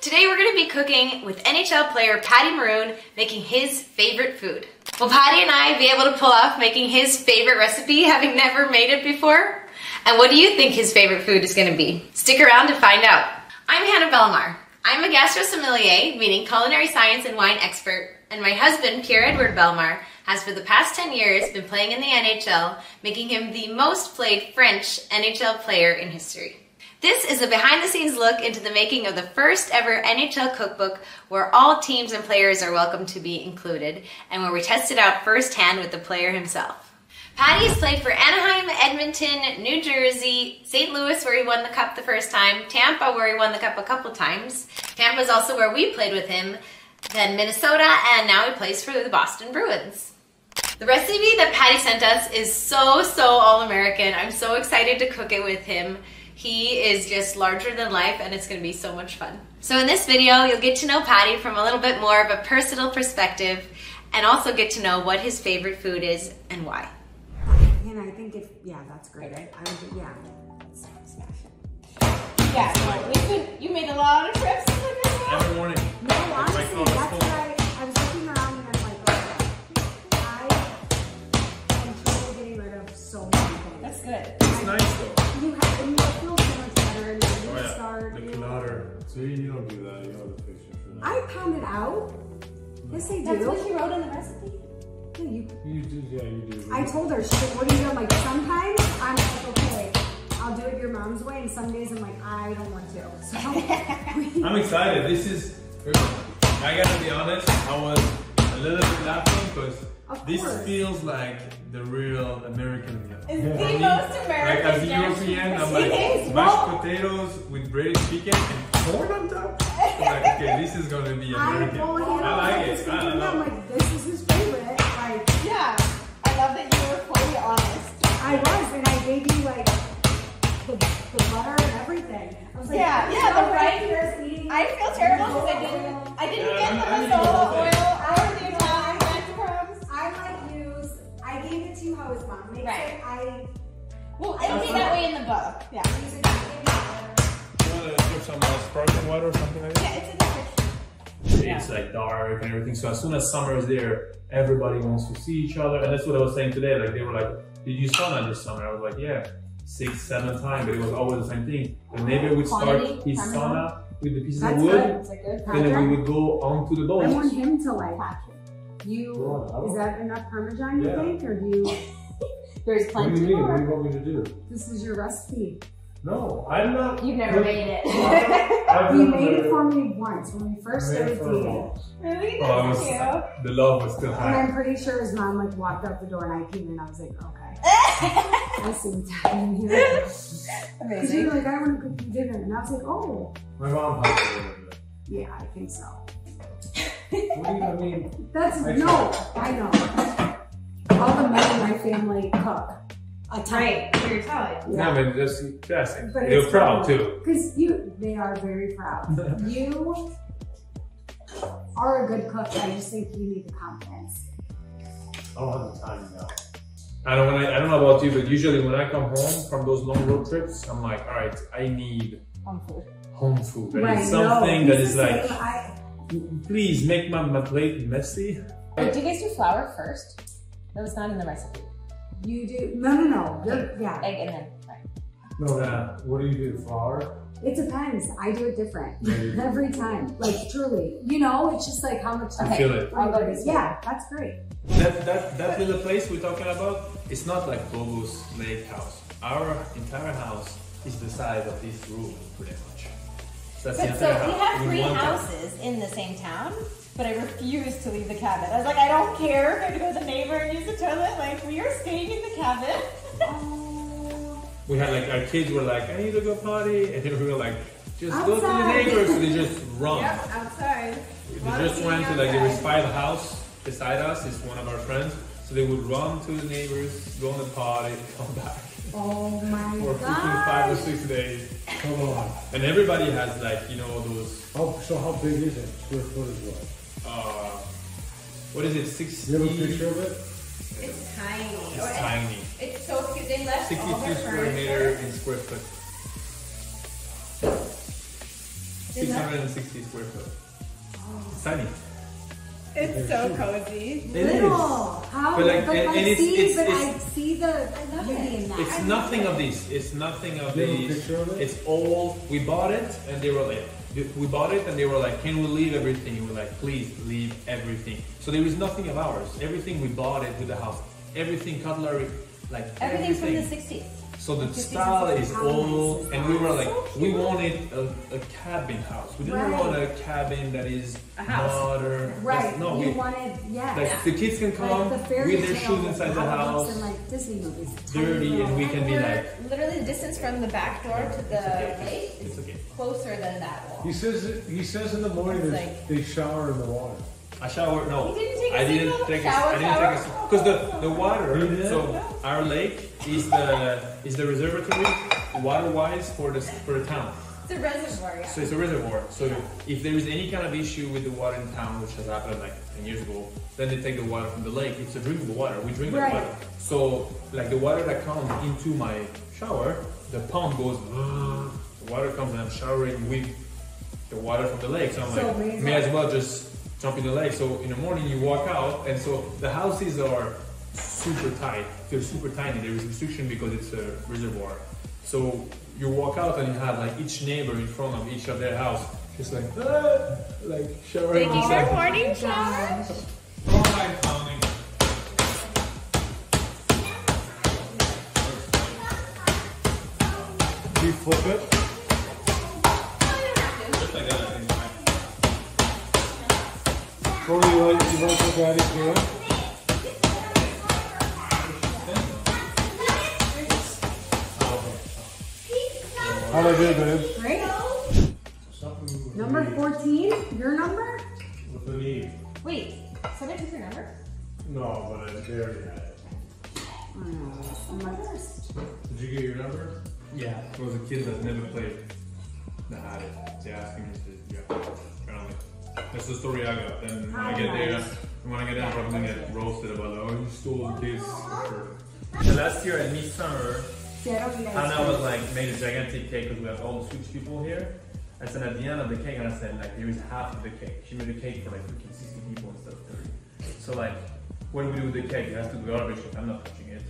Today we're going to be cooking with NHL player Patty Maroon, making his favorite food. Will Patty and I be able to pull off making his favorite recipe, having never made it before? And what do you think his favorite food is going to be? Stick around to find out. I'm Hannah Bellemare. I'm a gastro sommelier, meaning culinary science and wine expert, and my husband, Pierre-Édouard Bellemare, has for the past 10 years been playing in the NHL, making him the most played French NHL player in history. This is a behind-the-scenes look into the making of the first ever NHL cookbook, where all teams and players are welcome to be included, and where we test it out firsthand with the player himself. Patty has played for Anaheim, Edmonton, New Jersey, St. Louis, where he won the cup the first time, Tampa, where he won the cup a couple times. Tampa is also where we played with him, then Minnesota, and now he plays for the Boston Bruins. The recipe that Patty sent us is so all-American. I'm so excited to cook it with him. He is just larger than life, and it's going to be so much fun. So in this video, you'll get to know Patty from a little bit more of a personal perspective, and also get to know what his favorite food is and why. And I think yeah, that's great. I would, yeah. Yeah, well, you made a lot of trips with this one. Every morning. No, honestly, that's why I was looking around and I'm like, okay, I am totally getting rid of so many things. That's good. It's nice though. You feel so much better and you Oh, yeah. start. The clutter. See, you don't do that. You don't have the picture for that. I pound it out. Yes, I do. That's what you wrote in the recipe? Yeah, You do, yeah, you do. I told her, she's like, what do you do? I'm like, sometimes I'm like, okay, I'll do it your mom's way, and some days I'm like, I don't want to. So I'm excited. This is, I gotta be honest, I was a little bit laughing because this feels like the real American meal. It's the most American. Like as a European, I'm like, mashed potatoes with breaded chicken and corn on top. I'm like, okay, this is gonna be American. I like it. I don't know. I'm like, this is his favorite. Like, Yeah, I love that you were fully honest. I was, and I gave you like the butter and everything. I was like, Yeah, the right. I feel terrible because I didn't get the masala oil or the Italian breadcrumbs. I gave it to you how his mom makes it. Well, it'll be that way in the book. Yeah. You want to put some sparkling water or something like that? Yeah, it's a different. It's like dark and everything. So as soon as summer is there, everybody wants to see each other. And that's what I was saying today. Like they were like, did you sauna this summer? I was like, yeah, 6, 7 times, but it was always the same thing. The neighbor would start his sauna with the pieces of wood, and then we would go onto the boat. I want him to like is that enough Parmesan, you think? Or do you? There's plenty more. What do you mean? more. What do you want me to do? This is your recipe. No, I'm not. You've never made it. You made it for me once when we first started dating. Really? Oh, That's the love was still And high. I'm pretty sure his mom like walked out the door and I came in and I was like, okay. I see what's happening here. Because you were like, I want to cook you dinner. And I was like, oh. My mom helped me a little bit. Yeah, I think so. What do you mean? I know. All the men in my family cook. Right, you're Italian. Yeah, but that's interesting. But They're proud too. Because they are very proud. You are a good cook. I just think you need the confidence. I don't have the time now. I don't know about you, but usually when I come home from those long road trips, I'm like, all right, I need home food. I need something that is like, please make my plate messy. Do you guys do flour first? That was not in the recipe. You do? No. Yeah. Egg and then, right. No, what do you do? Flour? It depends. I do it different every time. Like truly, it's just like how much. I feel it. I'll go this way. Yeah, that's great. That little place we're talking about, it's not like Bobo's lake house. Our entire house is the size of this room, pretty much. So that's the entire we have house. 3 houses in the same town, but I refuse to leave the cabin. I was like, I don't care if I have to go to the neighbor and use the toilet. Like, we are staying in the cabin. We had like, our kids were like, I need to go potty. And then we were like, just outside. go to the neighbors. So they just run. Yep, outside. They just went to like, there was 5 house beside us. It's one of our friends. So they would run to the neighbors, go on the potty, come back. Oh my For freaking 5 or 6 days. Come on. And everybody has like, those. So how big is it? Square foot is what? What is it? 60? You have a picture of it? It's tiny. It's tiny. It's so cute. They left all 62 their square meter furniture. in square foot. 660 square foot. It's tiny. It's so cozy. Little. How? But like, I and see the beauty in that. It's nothing of these. It's nothing of these. It's all, we bought it and they were like, can we leave everything? We were like, please leave everything. So there is nothing of ours. Everything we bought it with the house. Everything, cutlery, like Everything's everything. from the 60s. So the style is old, and we were like, we wanted a cabin house. We didn't want a cabin that is modern. Right. No, you we wanted, like the kids can come like with their shoes inside the house, and like Disney movies, dirty, and we can be like. Literally, the distance from the back door to the lake It's is okay. closer than that wall. He says in the morning that they shower in the water. I showered. No, You didn't take a I didn't single take shower, because the water. So our lake is the reservoir water-wise for the town. It's a reservoir, yeah. So it's a reservoir. So if there is any kind of issue with the water in town, which has happened like 10 years ago, then they take the water from the lake. It's a drinkable water. We drink the water. So like the water that comes into my shower, the pump goes. The water comes and I'm showering with the water from the lake. So I'm like, may as well just jump in the lake. So in the morning you walk out, and so the houses are super tight. They're super tiny. There is restriction because it's a reservoir. So you walk out and you have like each neighbor in front of each of their house, just like showering. Taking their morning shower. Do you flip it? What do you like what Daddy's doing? How'd I do, babe? Great. Number 14, your number? With the knee. Wait, somebody took your number? No, but I barely had it. I'm my first. Did you get your number? Yeah, it was a kid that never played. That had it. They asked me to apparently. That's the story I got. Then when I get there, I'm probably gonna get roasted about like, oh, you stole the kids. The last year at Midsummer, Hannah was like made a gigantic cake because we have all the Swedish people here. And then at the end of the cake, Hannah said like there is half of the cake. She made a cake for like 60 people instead of 30. So like, what do we do with the cake? It has to go garbage. I'm not touching it.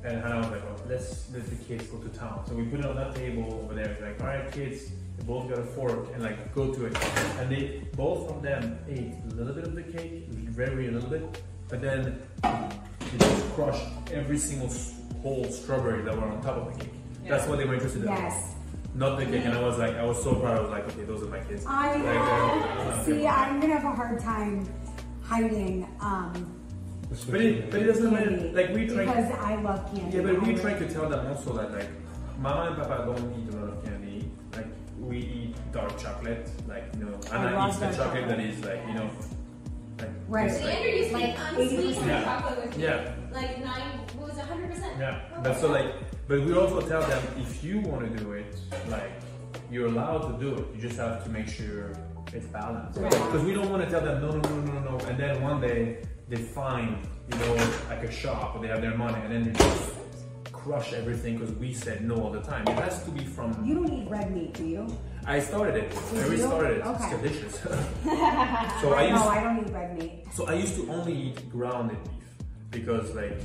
And Hannah was like, oh, let's let the kids go to town. So we put it on that table over there. It's like, all right, kids, they both got a fork and like go to it. And they both of them ate a little bit of the cake, very a little bit, but then they just crushed every single whole strawberry that were on top of the cake. Yeah. That's what they were interested in. Yes. Not the cake. And I was so proud. I was like, okay, those are my kids. I know. See, I'm gonna have a hard time hiding. But it doesn't matter. Like we try. Because I love candy. Yeah, but we try to tell them also that like, Mama and Papa don't eat a lot of candy. Like we eat dark chocolate. Like Anna eats the chocolate that is like like. Right. So Andrew used to eat unsweetened Yeah. chocolate with me. Yeah. Like 100%. Yeah. But so like, but we also tell them if you want to do it, like you're allowed to do it. You just have to make sure it's balanced. Because we don't want to tell them no, and then one day they find like a shop where they have their money and then they just crush everything because we said no all the time. It has to be from. You don't eat red meat, do you? I started it. I restarted it. Okay. It's delicious. So I don't eat red meat. So I used to only eat grounded beef because like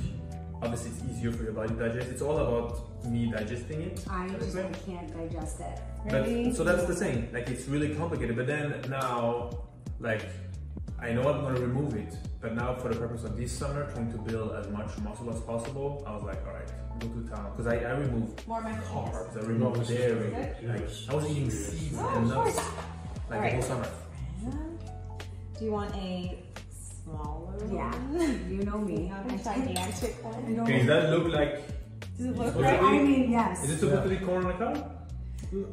obviously it's easier for your body to digest. It's all about me digesting it. I just can't digest it. But, so that's the thing. Like it's really complicated. But then now, like I know I'm gonna remove it. But now for the purpose of this summer, trying to build as much muscle as possible, I was like, all right, go to town because I removed More carbs. I removed dairy. Like I was eating seeds and nuts like the whole summer. Do you want a smaller one? Yeah, you know me. A gigantic one? Okay, does that look like? Does it look I mean, yes. Is it supposed to be corn on the cob?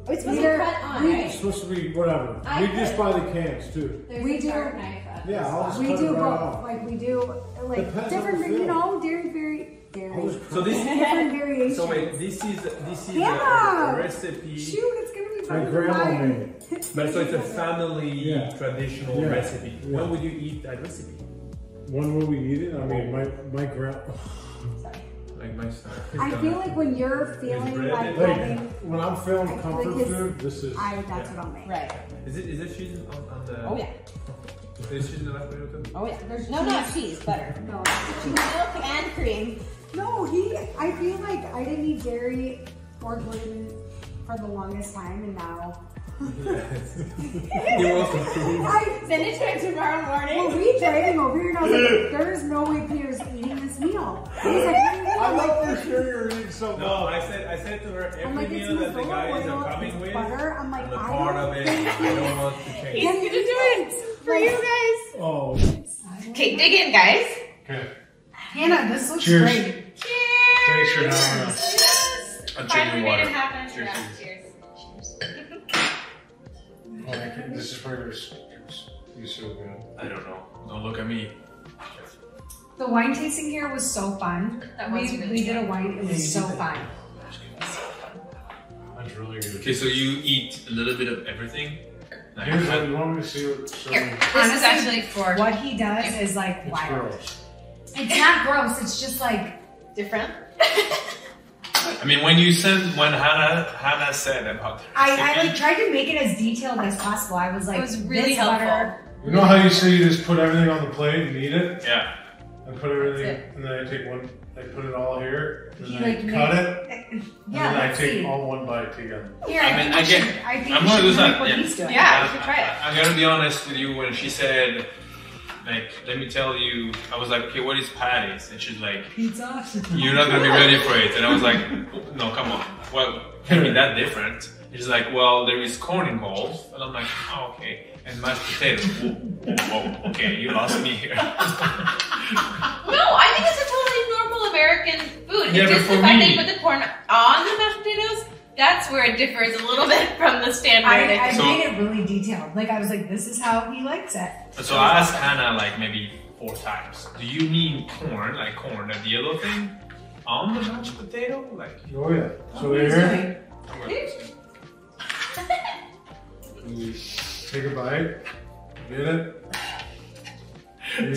It's supposed to be cut on, right? It's supposed to be whatever. We just buy the cans too. There's We a do. sharp knife up. Yeah, I'll just We cut do it right both. off. Like we do like Depends different, on the feel. dairy. So this. Different variations. So wait, this is Yeah. a recipe. Shoot, it's gonna be My better grandma than made mine. it. But so it's a family traditional Yeah. recipe. Yeah. When would you eat that recipe? When will we eat it? I mean, my grandma. Like my son. I feel like when you're feeling like having, when I'm feeling comfort like his- food, this is. that's what I'll make. Right. Is it cheese on the? Oh yeah. Is there cheese in the last potato too? Oh yeah. There's no, not cheese, butter. No, Milk and cream. no, I feel like I didn't eat dairy or gluten for the longest time, and now. You're welcome. Send it to him tomorrow morning. Well, we driving over here, and I was like, "There's no way Pierre's eating this meal." He's like, I'm not for sure you're eating something. No, I said to her I'm every like, it's meal that the Mazola guys oil, are coming it's with, butter. I'm like, the I part don't of it, think I don't want to change. He's gonna do it for you guys. Oh. Okay, dig in, guys. Okay. Hannah, this looks Cheers. great. Cheers. Thanks for having us. Yes. I'm Finally drinking made water. it happen. Cheers. Yeah, cheers. Oh, this is where you're so good. I don't know. Don't look at me. The wine tasting here was so fun. That was really we did a fun. wine. It was so fun. That's really good. Okay, so you eat a little bit of everything. Like, Here's what you want me to see what some. Here, this is Honestly, actually for What he does is like It's wild. gross. It's not gross. It's just like different. I mean, when Hannah said about the I recipe, like tried to make it as detailed as possible. I was like, It was really this helpful. butter- You know how you say you just put everything on the plate and eat it? yeah. I put everything, That's and then I take one, I put it all here, and He, then like, I cut it, and Yeah, then I let's take see. all one bite together. Here, I mean, think I we should- get- I think I'm we gonna should do that, mimic what yeah. he's doing. Yeah, you should try it. I'm gonna be honest with you. When she said, like, let me tell you, I was like, okay, what is patties? And she's like, Pizza. you're not gonna be ready for it. And I was like, no, come on. Well, can be that different? And she's like, well, there is corn involved. And I'm like, oh, okay. And mashed potatoes. Whoa, okay, you lost me here. No, I think it's a totally normal American food. Yeah, It's just but the for fact me- they put the corn on the mashed potatoes. That's where it differs a little bit from the standard. I So- made it really detailed. Like I was like, this is how he likes it. So I asked Hannah like maybe 4 times, do you mean corn, like corn, that yellow thing, on the mashed potato? Like, Oh yeah. So What he's here, doing. I'm gonna- you take a bite, get it.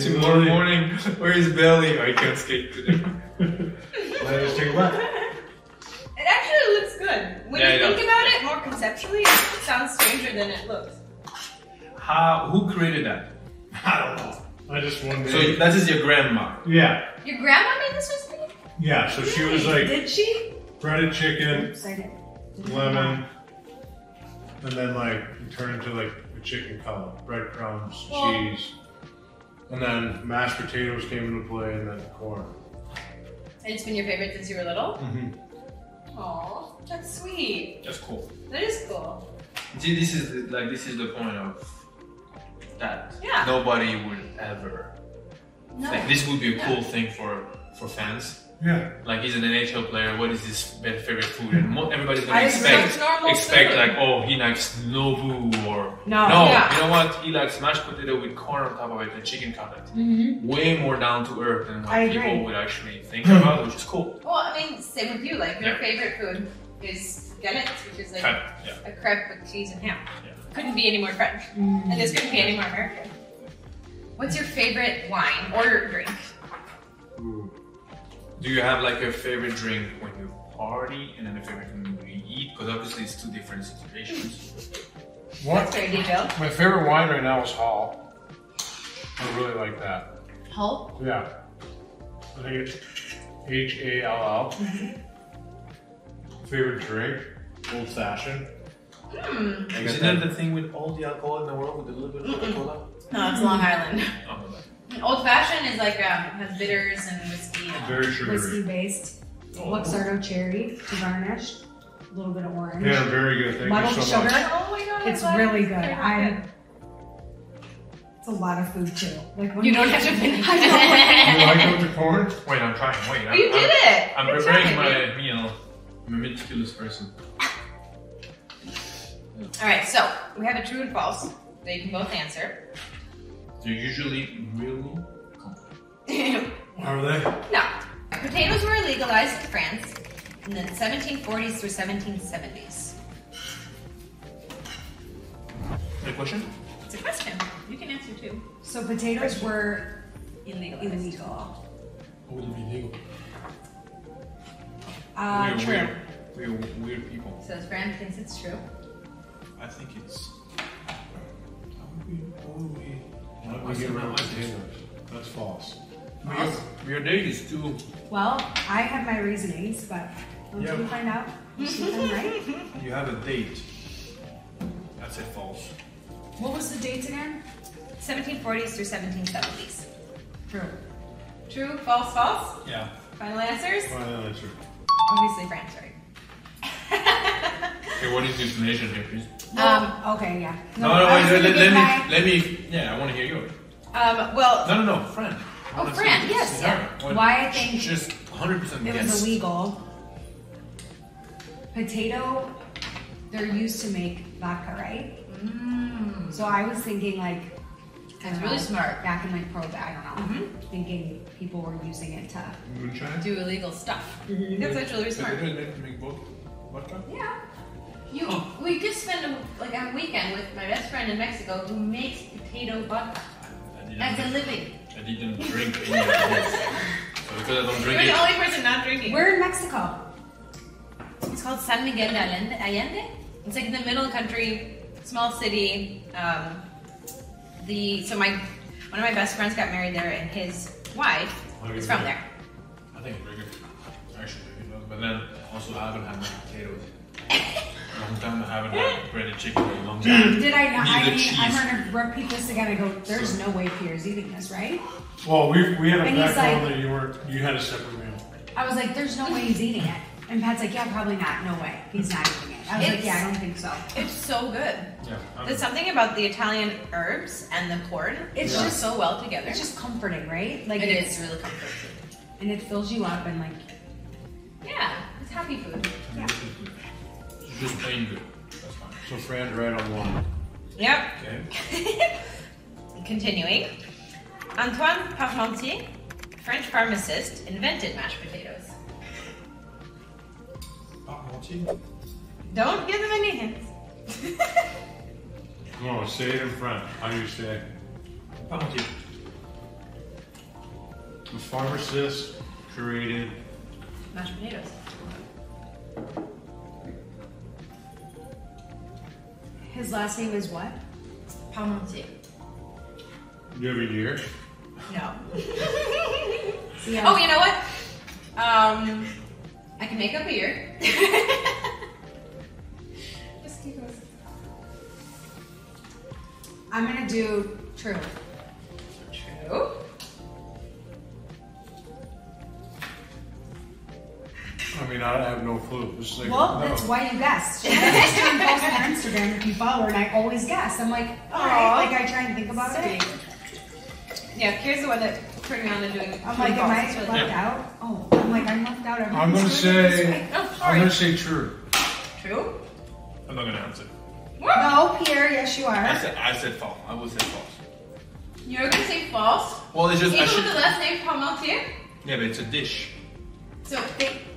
Tomorrow morning, where's Belly? I can't skate today. Let's take a bite. It actually looks good. When Yeah, you it think does. about it more conceptually, it sounds stranger than it looks. Who created that? I don't know. I just wondered. So that is your grandma. Yeah, Your grandma made this recipe? yeah. So she was like Did she? breaded chicken, Oops, I didn't. lemon, and then like you turn into like a chicken cutlet, breadcrumbs, Well- cheese, and then mashed potatoes came into play, and then corn. And it's been your favorite since you were little? Mm-hmm. Aw, that's sweet. That's cool. That is cool. See, this is the point of that. Yeah. Nobody would ever. No. Like, this would be a cool thing for fans. Yeah. Like, he's an NHL player. What is his favorite food? And everybody's gonna I expect It's normal expect food. like, oh, he likes nobu or No. Yeah. You know what? He likes mashed potato with corn on top of it and chicken cutlet. Mm-hmm. Way more down to earth than what I people agree. would actually think about, which is cool. Well, I mean, same with you. Like, your Yeah. favorite food is galette, which is like Okay, yeah. a crepe with cheese and ham. Yeah. Couldn't be any more French. And this couldn't be any more American. What's your favorite wine or drink? Ooh. Do you have like a favorite drink when you party and then a favorite drink when you eat? Because obviously it's 2 different situations. That's What? very detailed. My favorite wine right now is Hall. I really like that. Hull? Yeah. I think it's Hall. Favorite drink? Old fashioned. Isn't that the thing with all the alcohol in the world with a little bit of Coca-Cola? No, it's Long Island. Oh, no. Old fashioned is like has bitters and whiskey. And Very sugary. Whiskey based. Luxardo cherry to garnish. A little bit of orange. Yeah, very good. Thank Muddled you so sugar. much. Oh my god, It's I love really it. good. Very It's a lot of food too. Like when You don't have to finish. You like it with the corn? Wait, I'm trying. Wait, You did it. I'm Good preparing job, baby. my meal. I'm a meticulous person. All right, so we have a true and false that you can both answer. They're usually really No. Are they? Potatoes were legalized in France in the 1740s through 1770s. Good question. It's a question. You can answer too. So potatoes were Illegal. illegal. What would it be legal? True. We're weird people. So Fran thinks it's true. I think it's. We get rid of potatoes. That's false. Your date is too. Well, I have my reasonings, but once we find out, we'll see if I'm right. You have a date. That's it, false. What was the dates again? 1740s through 1770s. True. True, false, false? Yeah. Final answers? Final answer. Obviously Fran's right. Okay, what is the explanation here, please? Okay, yeah. No, I was wait, gonna give my- let me. Yeah, I want to hear yours. Well, No, Fran. I wanna Fran, see yes, her. yeah. What- Why I think Just 100% it guess. was illegal. Potato, they're used to make vodka, right? So I was thinking like, I That's don't really know, smart. back in like I don't know, thinking people were using it to. Moonshine? do illegal stuff. That's actually really smart. Did make vodka? Yeah. We just spent a weekend with my best friend in Mexico who makes potato vodka as a living. I didn't drink any of this. So because I don't drink You're it. the only person not drinking. We're in Mexico. It's called San Miguel de Allende. It's like in the middle of the country, small city. One of my best friends got married there, and his wife is from there. I think it's very good. Actually, but then also I haven't had mashed potatoes. A long time I haven't had breaded chicken in a long time. Did I not? Need the I cheese. heard her repeat this again. I go, there's no way Pierre's eating this, right? Well, we had a And he's background like- that you had a separate meal. I was like, there's no way he's eating it. And Pat's like, yeah, probably not. No way. He's not eating it. I was like, yeah, I don't think so. It's so good. Yeah. There's something about the Italian herbs and the corn. It's It's just so well together. It's just comforting, right? Like it it's, is really comforting. and it fills you up and like, Yeah, it's happy food. yeah. It's just plain good. That's fine. So Fran's right on one. Yep. Okay. Continuing. Antoine Parmentier, French pharmacist, invented mashed potatoes. Don't give them any hints. No, say it in front. How do you say it? Parmentier. The pharmacist created. Mashed potatoes. His last name is what? Parmentier. Do you have a year? No. Yeah. Oh, you know what? I can make up a year. Just keep going. I'm gonna do true. True. I mean, I have no clue. This is like, Well, no. that's why you guessed. She has to post on Instagram if you follow her, and I always guess. I'm like, all right, like I try and think about it. Yeah, here's the one that turned me on to doing. I'm like, am I It's really left good. out? Oh, I'm like, I'm left out. I'm gonna say. Oh, I'm sorry. gonna say true. True? I'm not gonna answer. What? No, Pierre, yes you are. I said false. I would say false. You're gonna say false? Well, it's just Even with the last name Parmentier? Yeah, but it's a dish. So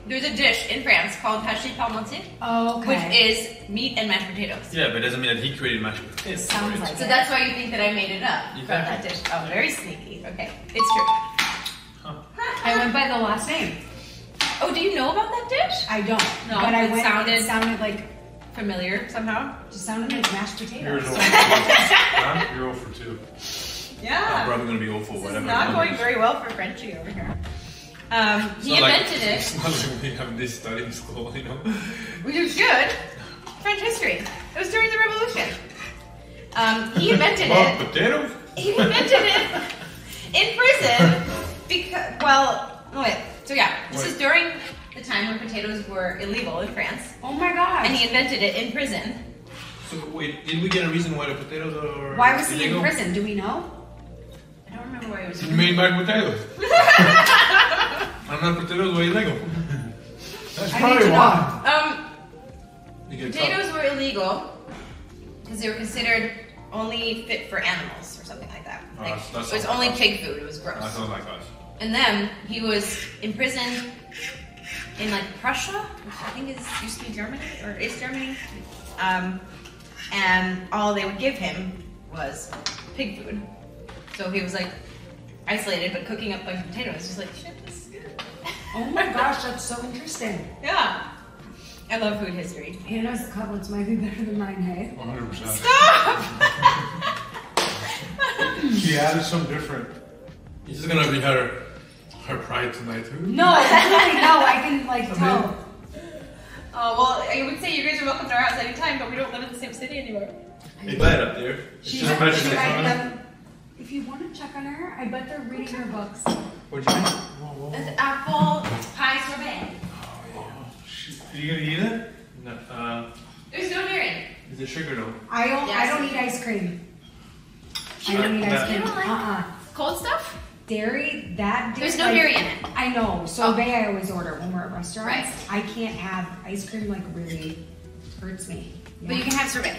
there's a dish in France called hachis parmentier, Oh, okay. which is meat and mashed potatoes. Yeah, but it doesn't mean that he created mashed potatoes. Sounds like So it. that's why you think that I made it up from that dish. Oh, very sneaky. Okay, it's true. I went by the last name. Oh, do you know about that dish? I don't. No, but I it went. It sounded- sounded like Familiar somehow? just sounded like mashed Yours potatoes. over 2. Huh? You're 0 for 2. I'm Yeah. probably gonna be awful. This is Whatever. not going very well for Frenchie over here. He It's not like- invented it, It's not like we have this study in school, you know. which is good. French history. It was during the Revolution. He invented Oh, it. potatoes? He invented it in prison because, well, wait. So yeah, this is during the time when potatoes were illegal in France, Oh my god. and he invented it in prison. So wait, did we get a reason why the potatoes are Why was he in illegal? prison? Do we know? I don't remember why he was He in made prison. mashed potatoes. And not potatoes were illegal. That's I need probably to why. You get Potatoes were illegal because they were considered only fit for animals or something like that. Oh, Like, that's it was not only like us. pig food. It was gross. That sounds like us. And then he was in prison in like Prussia, which I think used to be Germany or is Germany. And all they would give him was pig food. So he was like isolated but cooking up like potatoes. Just like shit, this is good. Oh my gosh, that's so interesting. Yeah. I love food history. Hannah's cutlets might be better than mine, hey? 100%. Stop! She added something different. This is gonna be her pride tonight too. No, really, no, I can like tell. Oh, well, I would say you guys are welcome to our house anytime, but we don't live in the same city anymore. Hey, bad up there. She's Just pressure she next might on be it. on- If you want to check on her, I bet they're reading her books. What'd you make? It's apple pie sorbet. Are you gonna eat it? No. There's no dairy. Is it sugar though? I don't Yes. eat ice cream. I don't eat ice cream. You don't like cold stuff? Dairy, that There's no dairy in it. I know. Sorbet I always order when we're at restaurants. Right. I can't have ice cream, like really hurts me. But you can have sorbet.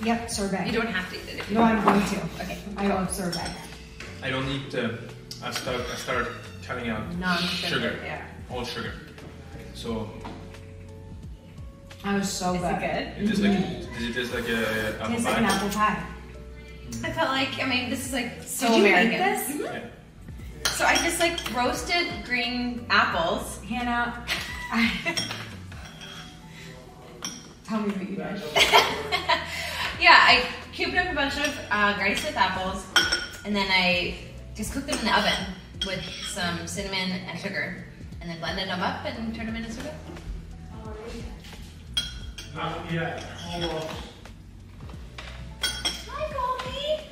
Yep, sorbet. You don't have to eat it if you No, I'm going to. Okay. I love sorbet. I don't eat. I start cutting out Non-sugar, sugar. yeah. All sugar. So I was so Is it good. good? it tastes like a apple Tastes like an pie. apple pie. I felt like, I mean, this is like so Did you make American. this? Mhm. Yeah. So I just like roasted green apples. Hannah, tell me what you did. Yeah, I cubed up a bunch of Granny Smith apples, and then I just cooked them in the oven with some cinnamon and sugar, and then blended them up and turned them into sorbet. Not yet. Almost. Hi, Goldie.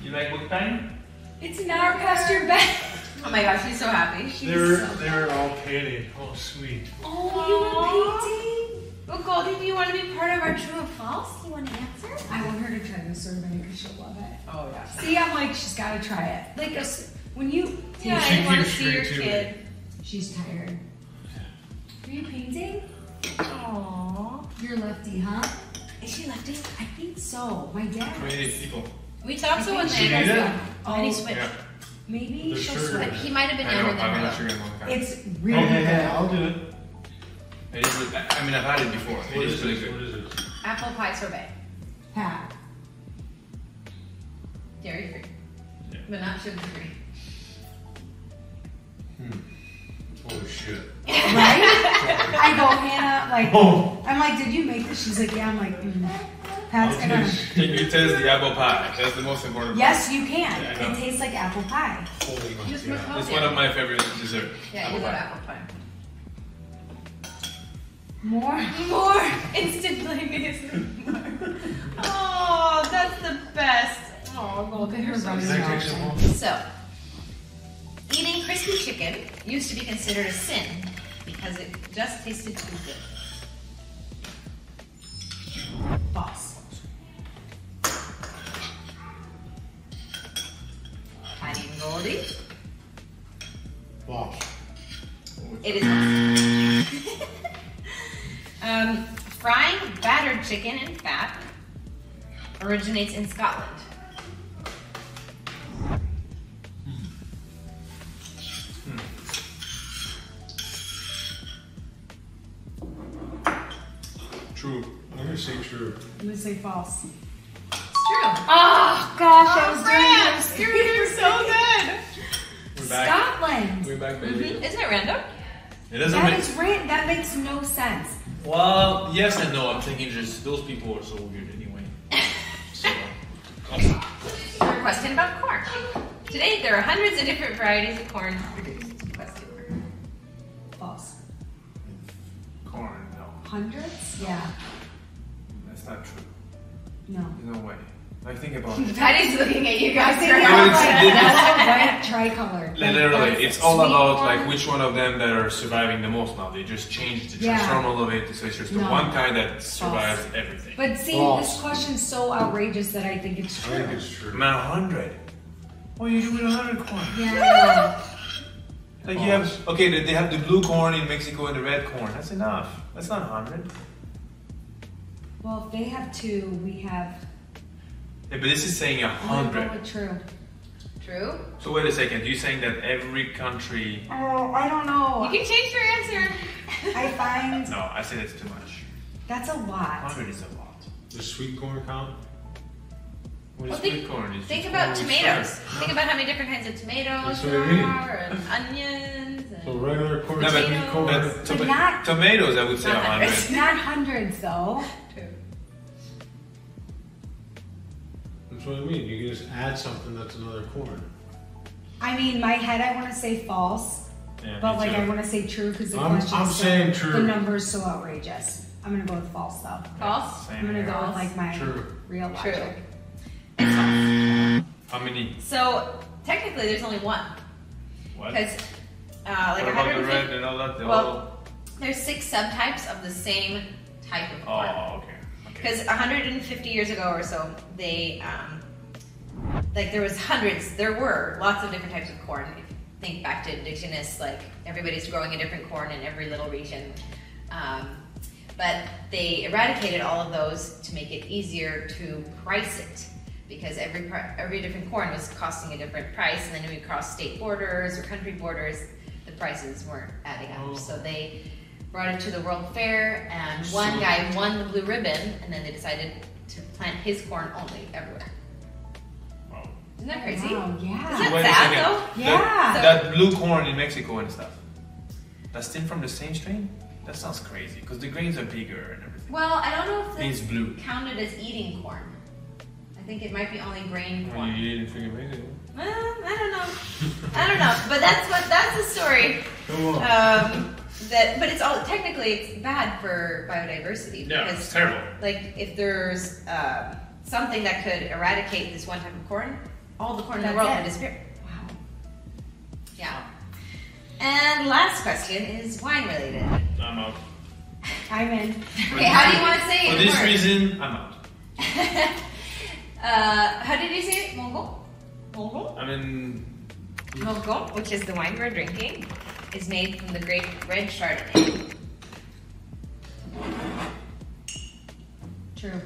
You like book time? It's an hour past your bed. Oh my gosh, she's so happy. They're all painted. Oh, sweet. Oh, you were painting? Well, Goldie, do you want to be part of our true or false? Do you want to answer? I want her to try this sorbet because she'll love it. Oh yeah. See, I'm like, she's got to try it. Like, when you, Yeah, She I want to keeps see your straight to kid. she's tired. Are you painting? Aww. You're lefty, huh? Is she lefty? I think so. My dad. Creative people. We thought so one She day. did it? And he Oh, switched. Yeah. maybe The she'll sugar. switch. He might have been I know. younger I than haven't her had though. sugar in a long time. It's really Okay, good. I'll do it. It is. I mean, I've had it before. It What is is really it? good. What is it? Apple pie sorbet. Pat. Dairy free. Yeah. But not sugar free. Holy shit. Right? I go, Hannah, like, Oh. I'm like, did you make this? She's like, yeah. I'm like, Pat's I'll gonna. taste. Can you taste the apple pie? That's the most important Yes, you can. Yeah, I know. It tastes like apple pie. Holy Just yeah. part. It's one of my favorite dessert. Yeah, you apple love pie. apple pie. More. More instant amazing. Oh, that's the best. Oh, Look at her running Can I take around. some more? So, eating crispy chicken used to be considered a sin because it just tasted too good. False. Patty and Goldie. False. It is false. Frying battered chicken in fat originates in Scotland. True. I'm gonna say true. I'm gonna say false. It's true. Oh gosh, I was France, doing you're doing so good. We're back. Scotland. We're back, baby. Isn't it random? It doesn't That make. is right. That makes no sense. Well, yes and no. I'm thinking just those people are so weird anyway. So, Your question about corn. Today, there are hundreds of different varieties of corn produced. Question mark. False. corn, no. Hundreds? Yeah. That's not true. No. There's no way. Like, think about it. Patty's looking at you I guys. think right Yeah, now. but that's a white tricolor. Literally, That's it's all sweet about corn. like which one of them that are surviving the most now. They just changed the Yeah. transformal of it, so it's just the No. one kind that survives False. everything. But see, False. this question's so outrageous that I think it's I true. think it's true. Man, 100. What do you do with 100 corn? Yeah. Like you have, okay, they have the blue corn in Mexico and the red corn. That's enough. That's not 100. Well, if they have two, we have. Yeah, but this is saying I'm gonna go 100. with true. True. So wait a second. You're saying that every country? Oh, I don't know. You can change your answer. I find No, I say that's too much. that's a lot. 100 is a lot. Does sweet corn count? What is Well, sweet corn? It's Think just about corn with tomatoes. sugar. Think about how many different kinds of tomatoes That's there what I mean. are, and onions. So And regular corn, No, but, sweet corn. But not- tomatoes, I would say Not 100. Not hundreds though. That's what I mean. You can just add something that's another corn. I mean, my head, I want to say false, Yeah, but me like too. I want to say true because the I'm question's saying so, true. the number's so outrageous. I'm gonna go with false though. False? Same I'm gonna here. go with like my True. real True. logic. It's false. How many? So technically, there's only one What? because like What about the 150. red and all that? They're Well, there's 6 subtypes of the same type of corn. Oh, okay. Because 150 years ago or so, they like there were lots of different types of corn. If you think back to indigenous, like everybody's growing a different corn in every little region. But they eradicated all of those to make it easier to price it, because every different corn was costing a different price, and then when we crossed state borders or country borders, the prices weren't adding up. So they brought it to the World Fair, and one guy won the blue ribbon, and then they decided to plant his corn only everywhere. Wow. Isn't that crazy? Wow, yeah. Isn't Wait a that sad second. though? Yeah. That blue corn in Mexico and stuff. That's still from the same strain? That sounds crazy, because the grains are bigger and everything. Well, I don't know if It's that's blue. counted as eating corn. I think it might be only grain When corn. you eat it in Mexico. Well, I don't know. I don't know. But that's the story. Come on. But it's all technically it's bad for biodiversity Yeah, because it's terrible. like if there's something that could eradicate this one type of corn, all the corn in the That's world it. would disappear. Wow. Yeah. And last question is wine related. I'm out. I'm in. Okay, how do you want to say it? For in this words? reason, I'm out. How did you say it? Mongo? Mongo? I mean, Mongo, which is the wine we're drinking, is made from the grape red Chardonnay. True.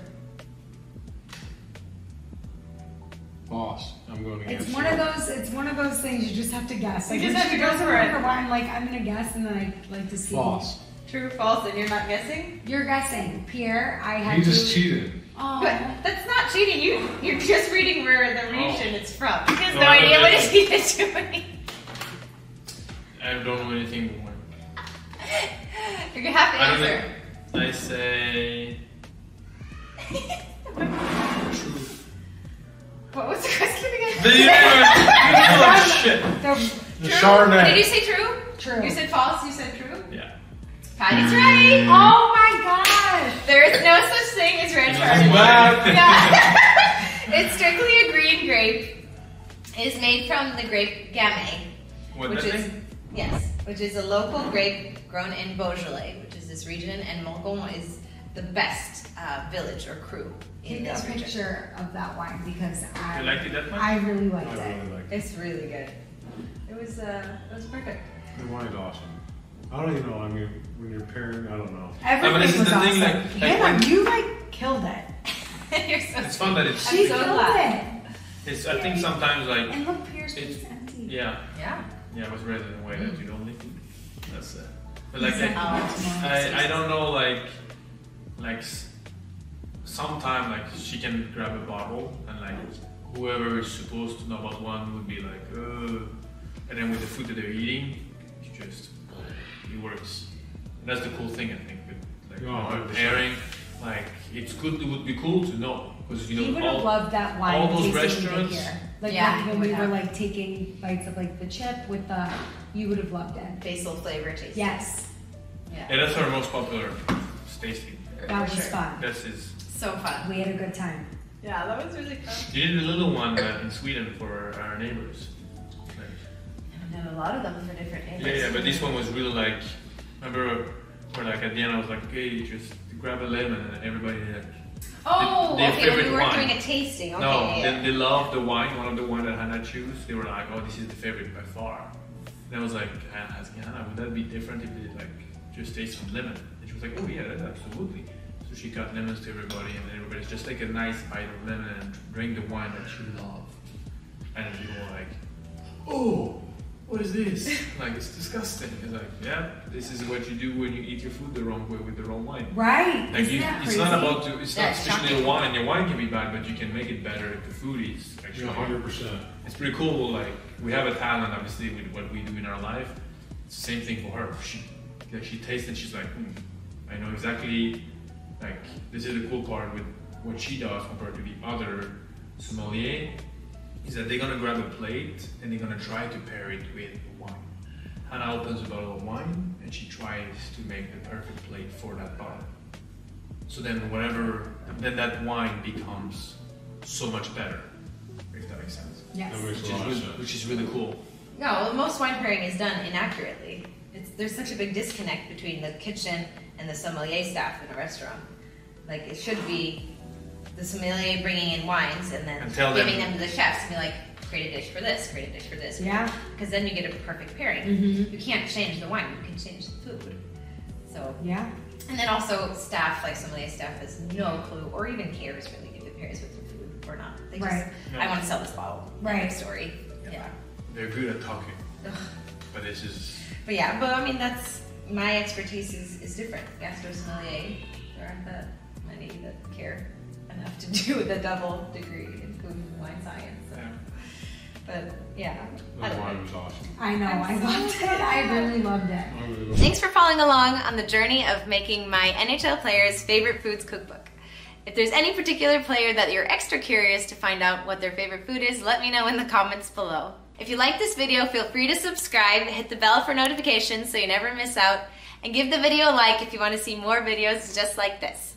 Boss, I'm going against It's one of those. It's one of those things you just have to guess. Like You just when have to she go goes for around it. for wine, like I'm gonna guess, and then I like to see. Boss. True, false, and you're not guessing? You're guessing, Pierre. I had He to. just cheated. Oh. But that's not cheating. You're just reading where the region it's from. He has No, no I idea don't what know. he is doing. I don't know anything more. You're gonna have to I don't answer. know. I say What was the question again? the universe. Shit. The True? Chardonnay. Did you say true? True. You said false. You said true. Yeah. Patty's right. Oh my gosh! There is no such thing as red Chardonnay. Wow. Yeah. It's strictly a green grape. It's made from the grape Gamay, What which that is thing? which is a local grape grown in Beaujolais, which is this region, and Mongon is the best village or crew in Take a this region. picture of that wine because You liked it that much? I really liked I it. really like it. It's really good. It was perfect. The wine's awesome. I don't even know. I mean, when you're pairing, I don't know. Everything this is was the awesome. thing, like Hannah, when- you like killed it. You're so It's fun that it's. I'm She so killed glad. it. It's. I think sometimes like. And look, Pierre's It's- is empty. Yeah. Yeah. Yeah. It was raised in a way that you don't live. That's it. But like Exactly. I don't know like sometime like she can grab a bottle and like whoever is supposed to know about one would be like and then with the food that they're eating it works. And that's the cool thing I think with like Oh, 100%. pairing, like it would be cool to know because He would have all, loved that wine. all those tasting restaurants- Here. Like Yeah, when he we would were have. like taking bites of like the chip with the, you would have loved it. Basil flavor taste. Yes, Yeah. yeah, that's our most popular tasting. that For was sure. fun. That's is So fun. We had a good time. Yeah, that was really fun. you did a little one in Sweden for our neighbors. Like, I've done a lot of them for different neighbors. yeah, but this one was really like, remember, where like at the end I was like, okay, just grab a lemon and everybody like, Oh, their okay, when favorite we weren't wine. doing a tasting. Okay, no, yeah. they loved the wine, one of the wine that Hannah chose. They were like, oh, this is the favorite by far. And I was like, asking Hannah, would that be different if they like just taste some lemon? And she was like, oh yeah, that's absolutely. So she cut lemons to everybody, and everybody's just take a nice bite of lemon and drink the wine that she loved. And people were like, oh, what is this? Like, it's disgusting. It's like, yeah, this is what you do when you eat your food the wrong way with the wrong wine. Right. Like it's not about to, it's not That's especially shocking. a wine. Your wine can be bad, but you can make it better if the food is actually. 100%. It's pretty cool. Like, we have a talent, obviously, with what we do in our life. It's the same thing for her. She tastes it. She's like, I know exactly. Like, this is the cool part with what she does compared to the other sommelier. Is that they're gonna grab a plate and they're gonna try to pair it with wine. Hannah opens a bottle of wine and she tries to make the perfect plate for that bottle. So then then that wine becomes so much better, if that makes sense. Yes. That makes a lot of sense. Which is really cool. No, well, most wine pairing is done inaccurately. There's such a big disconnect between the kitchen and the sommelier staff in a restaurant. Like, it should be the sommelier bringing in wines and then giving them to the chefs and be like, create a dish for this, create a dish for this. Yeah. Because then you get a perfect pairing. Mm-hmm. You can't change the wine, you can change the food. So, Yeah. and then also staff, like sommelier staff has no clue or even cares really if it pairs with your food or not. They just, Right. I want to sell this bottle. Right. End of story. Yeah. They're good at talking, Ugh. but this is. But yeah, but I mean, that's, my expertise is different. Gastro sommelier, there aren't that many that care enough to do the double degree in food and wine science. So. Yeah. But yeah, I The don't wine know. was awesome. I know. I loved it. I really loved it. I really love Thanks for following along on the journey of making my NHL Players Favorite Foods Cookbook. If there's any particular player that you're extra curious to find out what their favorite food is, let me know in the comments below. If you like this video, feel free to subscribe, hit the bell for notifications so you never miss out, and give the video a like if you want to see more videos just like this.